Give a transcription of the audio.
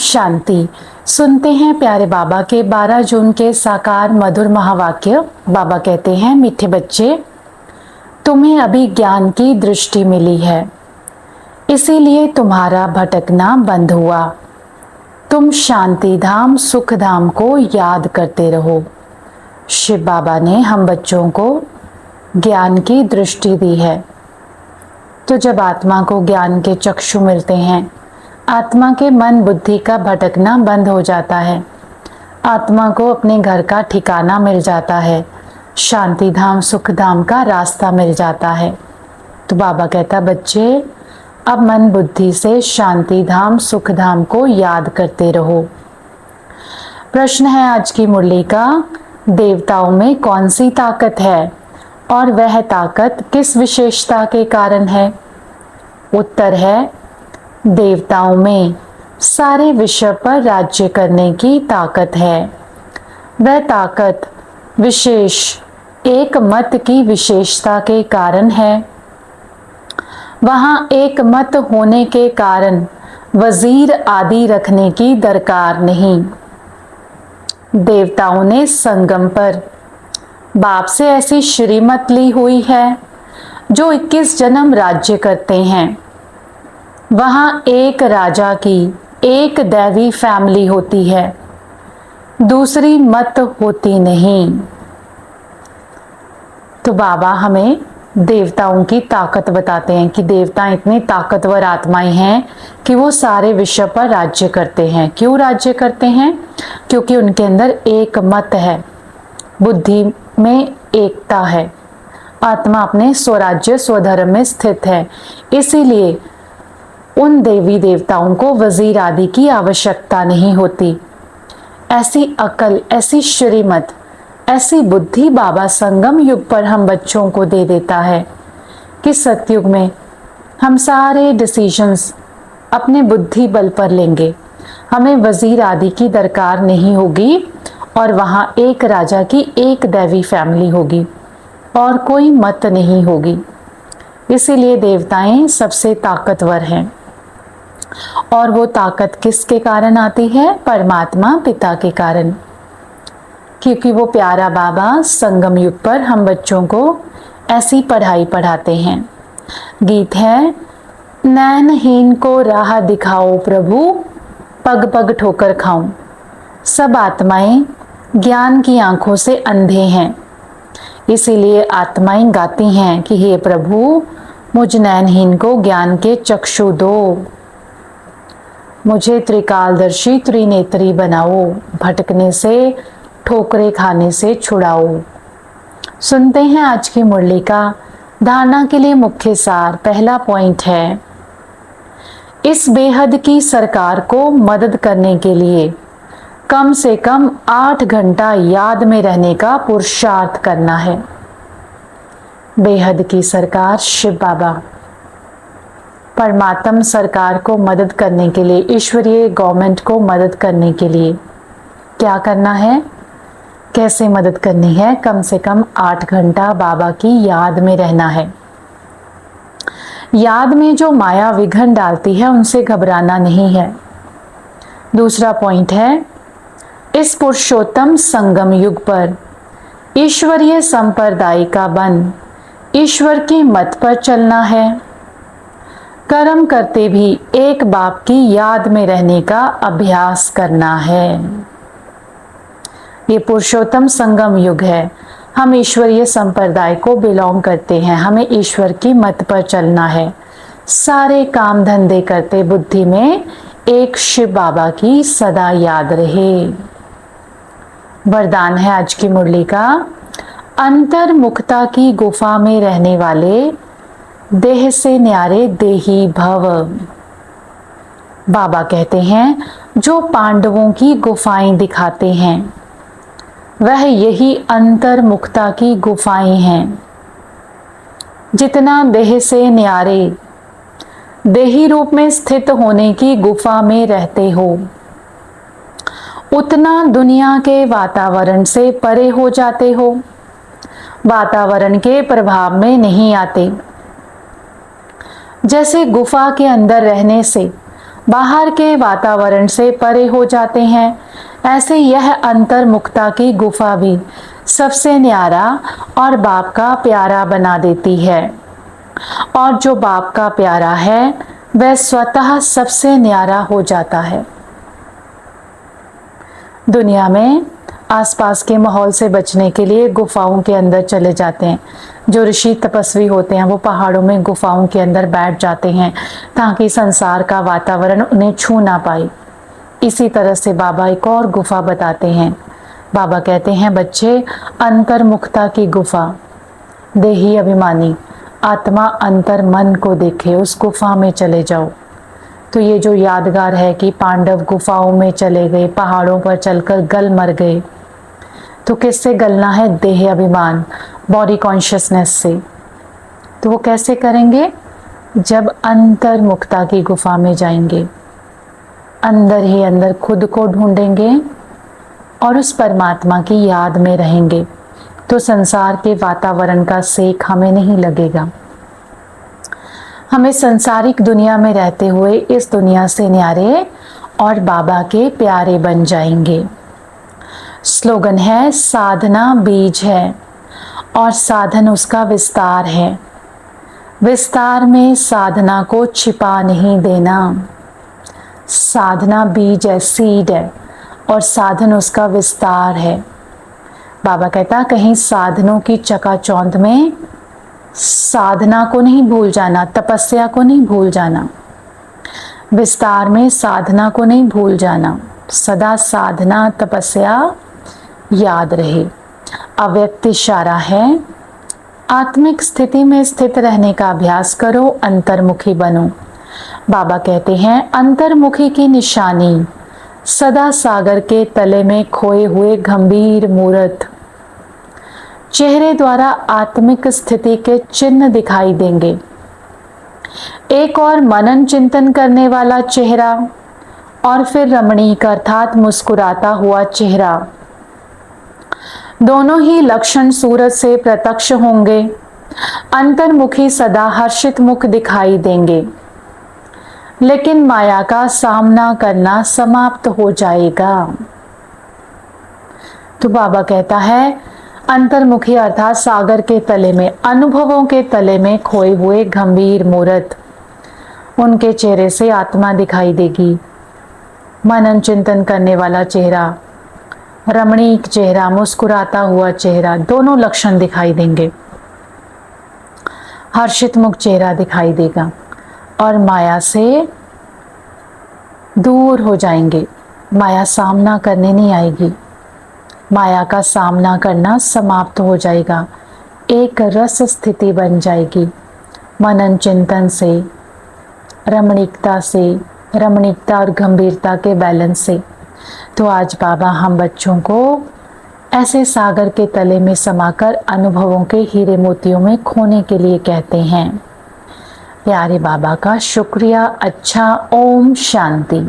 शांति। सुनते हैं प्यारे बाबा के 12 जून के साकार मधुर महावाक्य। बाबा कहते हैं, मीठे बच्चे, तुम्हें अभी ज्ञान की दृष्टि मिली है, इसीलिए तुम्हारा भटकना बंद हुआ। तुम शांति धाम सुख धाम को याद करते रहो। शिव बाबा ने हम बच्चों को ज्ञान की दृष्टि दी है। तो जब आत्मा को ज्ञान के चक्षु मिलते हैं, आत्मा के मन बुद्धि का भटकना बंद हो जाता है, आत्मा को अपने घर का ठिकाना मिल जाता है, शांति धाम सुख धाम का रास्ता मिल जाता है। तो बाबा कहता, बच्चे अब मन बुद्धि से शांति धाम सुख धाम को याद करते रहो। प्रश्न है आज की मुरली का, देवताओं में कौन सी ताकत है और वह ताकत किस विशेषता के कारण है? उत्तर है, देवताओं में सारे विश्व पर राज्य करने की ताकत है। वह ताकत विशेष एक मत की विशेषता के कारण है। वहाँ एक मत होने के कारण वजीर आदि रखने की दरकार नहीं। देवताओं ने संगम पर बाप से ऐसी श्रीमत ली हुई है जो 21 जन्म राज्य करते हैं। वहाँ एक राजा की एक दैवी फैमिली होती है, दूसरी मत होती नहीं। तो बाबा हमें देवताओं की ताकत बताते हैं कि देवता इतनी ताकतवर आत्माएं हैं कि वो सारे विश्व पर राज्य करते हैं। क्यों राज्य करते हैं? क्योंकि उनके अंदर एक मत है, बुद्धि में एकता है, आत्मा अपने स्वराज्य स्वधर्म में स्थित है। इसीलिए उन देवी देवताओं को वजीर आदि की आवश्यकता नहीं होती। ऐसी अकल, ऐसी श्रीमत, ऐसी बुद्धि बाबा संगम युग पर हम बच्चों को दे देता है कि सतयुग में हम सारे डिसीजंस अपने बुद्धि बल पर लेंगे। हमें वजीर आदि की दरकार नहीं होगी और वहाँ एक राजा की एक दैवी फैमिली होगी और कोई मत नहीं होगी। इसीलिए देवताएं सबसे ताकतवर हैं। और वो ताकत किसके कारण आती है? परमात्मा पिता के कारण, क्योंकि वो प्यारा बाबा संगम युग पर हम बच्चों को ऐसी पढ़ाई पढ़ाते हैं। गीत है, नैनहीन को राह दिखाओ प्रभु, पग पग ठोकर खाऊं। सब आत्माएं ज्ञान की आंखों से अंधे हैं, इसीलिए आत्माएं गाती हैं कि हे प्रभु, मुझ नैनहीन को ज्ञान के चक्षु दो, मुझे त्रिकालदर्शी त्रिनेत्री बनाओ, भटकने से ठोकरे खाने से छुड़ाओ। सुनते हैं आज की मुरली का धारणा के लिए मुख्य सार। पहला पॉइंट है, इस बेहद की सरकार को मदद करने के लिए कम से कम 8 घंटा याद में रहने का पुरुषार्थ करना है। बेहद की सरकार शिव बाबा, परमात्म सरकार को मदद करने के लिए, ईश्वरीय गवर्नमेंट को मदद करने के लिए क्या करना है, कैसे मदद करनी है? कम से कम 8 घंटा बाबा की याद में रहना है। याद में जो माया विघ्न डालती है उनसे घबराना नहीं है। दूसरा पॉइंट है, इस पुरुषोत्तम संगम युग पर ईश्वरीय संप्रदाय का बन ईश्वर की मत पर चलना है। कर्म करते भी एक बाप की याद में रहने का अभ्यास करना है। ये पुरुषोत्तम संगम युग है। हम ईश्वरीय संप्रदाय को बिलोंग करते हैं, हमें ईश्वर की मत पर चलना है। सारे काम धंधे करते बुद्धि में एक शिव बाबा की सदा याद रहे। वरदान है आज की मुरली का, अंतर्मुखता की गुफा में रहने वाले देह से न्यारे देही भव। बाबा कहते हैं, जो पांडवों की गुफाएं दिखाते हैं वह यही अंतर्मुखता की गुफाएं हैं। जितना देह से न्यारे देही रूप में स्थित होने की गुफा में रहते हो, उतना दुनिया के वातावरण से परे हो जाते हो, वातावरण के प्रभाव में नहीं आते। जैसे गुफा के अंदर रहने से बाहर के वातावरण से परे हो जाते हैं। ऐसे यह अंतर्मुखता की गुफा भी सबसे न्यारा और बाप का प्यारा बना देती है। और जो बाप का प्यारा है वह स्वतः सबसे न्यारा हो जाता है। दुनिया में आसपास के माहौल से बचने के लिए गुफाओं के अंदर चले जाते हैं। जो ऋषि तपस्वी होते हैं वो पहाड़ों में गुफाओं के अंदर बैठ जाते हैं ताकि संसार का वातावरण उन्हें छू ना पाए। इसी तरह से बाबा एक और गुफा बताते हैं। बाबा कहते हैं, बच्चे, अंतर्मुखता की गुफा, देही अभिमानी आत्मा अंतर मन को देखे, उस गुफा में चले जाओ। तो ये जो यादगार है कि पांडव गुफाओं में चले गए, पहाड़ों पर चलकर गल मर गए, तो किससे गलना है? देह अभिमान, बॉडी कॉन्शियसनेस से। तो वो कैसे करेंगे? जब अंतर्मुखता की गुफा में जाएंगे, अंदर ही अंदर खुद को ढूंढेंगे और उस परमात्मा की याद में रहेंगे, तो संसार के वातावरण का सेक हमें नहीं लगेगा। हमें संसारिक दुनिया में रहते हुए इस दुनिया से न्यारे और बाबा के प्यारे बन जाएंगे। स्लोगन है, साधना बीज है और साधन उसका विस्तार है। विस्तार में साधना को छिपा नहीं देना। साधना बीज है, सीड है, और साधन उसका विस्तार है। बाबा कहता, कहीं साधनों की चकाचौंध में साधना को नहीं भूल जाना, तपस्या को नहीं भूल जाना, विस्तार में साधना को नहीं भूल जाना। सदा साधना तपस्या याद रहे। अव्यक्त इशारा है, आत्मिक स्थिति में स्थित रहने का अभ्यास करो, अंतर्मुखी बनो। बाबा कहते हैं, अंतर्मुखी की निशानी सदा सागर के तले में खोए हुए गंभीर मूर्त चेहरे द्वारा आत्मिक स्थिति के चिन्ह दिखाई देंगे। एक और मनन चिंतन करने वाला चेहरा और फिर रमणीक अर्थात मुस्कुराता हुआ चेहरा, दोनों ही लक्षण सूरज से प्रत्यक्ष होंगे। अंतर्मुखी सदा हर्षित मुख दिखाई देंगे, लेकिन माया का सामना करना समाप्त हो जाएगा। तो बाबा कहता है, अंतर्मुखी अर्थात सागर के तले में, अनुभवों के तले में खोए हुए गंभीर मूर्त, उनके चेहरे से आत्मा दिखाई देगी। मनन चिंतन करने वाला चेहरा, रमणीक चेहरा, मुस्कुराता हुआ चेहरा, दोनों लक्षण दिखाई देंगे। हर्षित मुख चेहरा दिखाई देगा और माया से दूर हो जाएंगे। माया सामना करने नहीं आएगी, माया का सामना करना समाप्त हो जाएगा। एक रस स्थिति बन जाएगी मनन चिंतन से, रमणीकता से, रमणीकता और गंभीरता के बैलेंस से। तो आज बाबा हम बच्चों को ऐसे सागर के तले में समाकर अनुभवों के हीरे मोतियों में खोने के लिए कहते हैं। प्यारे बाबा का शुक्रिया। अच्छा, ओम शांति।